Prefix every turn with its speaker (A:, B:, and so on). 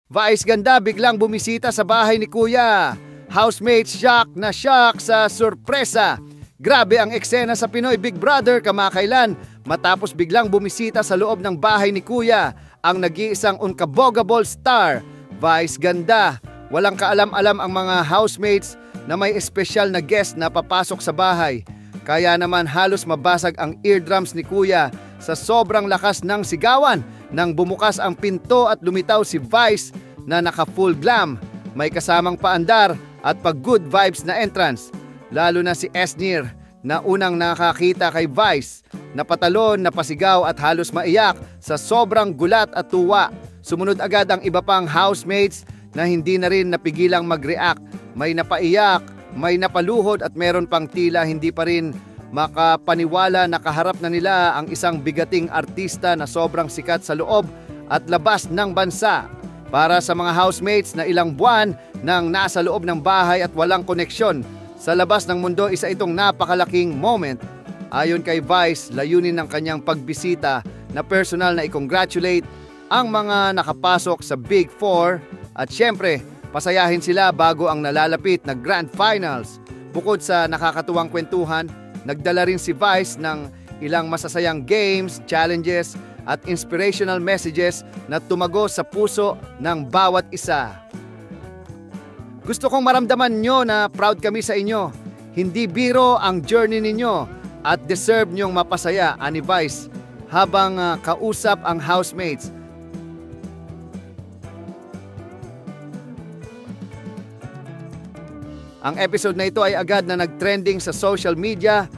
A: Vice ganda biglang bumisita sa bahay ni Kuya. Housemates shock na shock sa sorpresa. Grabe ang eksena sa Pinoy Big Brother kamakailan matapos biglang bumisita sa loob ng bahay ni Kuya ang nag-iisang unkabogable star, Vice ganda. Walang kaalam-alam ang mga housemates na may espesyal na guest na papasok sa bahay. Kaya naman halos mabasag ang eardrums ni Kuya sa sobrang lakas ng sigawan nang bumukas ang pinto at lumitaw si Vice na naka-full glam. May kasamang paandar at pag-good vibes na entrance. Lalo na si Esnir na unang nakakita kay Vice, napatalon, napasigaw at halos maiyak sa sobrang gulat at tuwa. Sumunod agad ang iba pang housemates na hindi na rin napigilang mag-react. May napaiyak, may napaluhod at meron pang tila hindi pa rin makapaniwala na kaharap na nila ang isang bigating artista na sobrang sikat sa loob at labas ng bansa. Para sa mga housemates na ilang buwan nang nasa loob ng bahay at walang koneksyon sa labas ng mundo, isa itong napakalaking moment. Ayon kay Vice, layunin ng kanyang pagbisita na personal na i-congratulate ang mga nakapasok sa Big Four at syempre, pasayahin sila bago ang nalalapit na Grand Finals. Bukod sa nakakatuwang kwentuhan, nagdala rin si Vice ng ilang masasayang games, challenges at inspirational messages na tumago sa puso ng bawat isa. Gusto kong maramdaman nyo na proud kami sa inyo. Hindi biro ang journey ninyo at deserve nyong mapasaya, ani Vice habang kausap ang housemates. Ang episode na ito ay agad na nag-trending sa social media